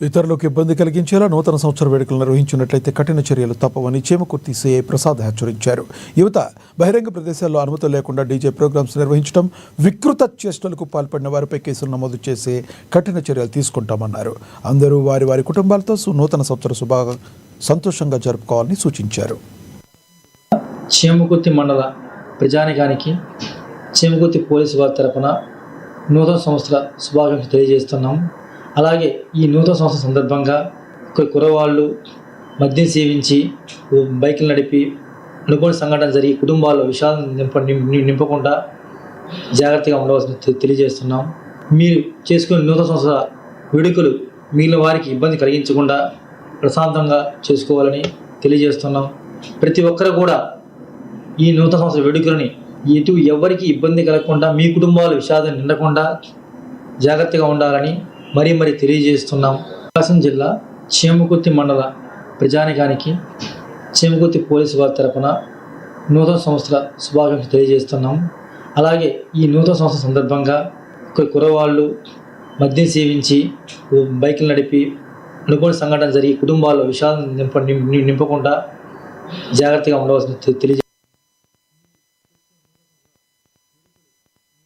ఇతరులకు ఇబ్బంది కలిగించేలా నూతన సంవత్సర వేడుకలు నిర్వహించినట్లయితే కఠిన చర్యలు తప్పవని చేమకుర్తి సీఐ ప్రసాద్ హెచ్చరించారు. యువత బహిరంగ ప్రదేశాల్లో అనుమతులు లేకుండా డీజే ప్రోగ్రామ్స్ నిర్వహించడం, వికృత చేష్టలకు పాల్పడిన వారిపై కేసులు నమోదు చేసి కఠిన చర్యలు తీసుకుంటామన్నారు. అందరూ వారి వారి కుటుంబాలతో నూతన సంవత్సర సంతోషంగా జరుపుకోవాలని సూచించారు. చేమకుర్తి మండల ప్రజానికానికి చేమకుర్తి పోలీసు వారి తరపున నూతన సంవత్సర శుభాకాంక్షలు తెలియజేస్తున్నాం. అలాగే ఈ నూతన సంవత్సరం సందర్భంగా కురవాళ్ళు మద్యం సేవించి బైకులు నడిపి అనుకోని సంఘటన జరిగి కుటుంబాల్లో విషాదం నింపకుండా జాగ్రత్తగా ఉండవలసిన తెలియజేస్తున్నాం. మీరు చేసుకునే నూతన సంవత్సర వేడుకలు మిగిలిన వారికి ఇబ్బంది కలిగించకుండా ప్రశాంతంగా చేసుకోవాలని తెలియజేస్తున్నాం. ప్రతి ఒక్కరు కూడా ఈ నూతన సంవత్సర వేడుకలని ఎవరికి ఇబ్బంది కలగకుండా, మీ కుటుంబాలు విషాదం నిండకుండా జాగ్రత్తగా ఉండాలని మరీ తెలియజేస్తున్నాం. ప్రకాశం జిల్లా చేమకుర్తి మండల ప్రజానికానికి చేమకుర్తి పోలీసు వారి తరపున నూతన సంవత్సర శుభాకాంక్షలు తెలియజేస్తున్నాం. అలాగే ఈ నూతన సంవత్సరం సందర్భంగా కురవాళ్ళు మద్యం సేవించి బైకులు నడిపి అనుకోని సంఘటన జరిగి కుటుంబాల్లో విషాదం నింపకుండా జాగ్రత్తగా ఉండవలసిన తెలియజేస్తున్నాం.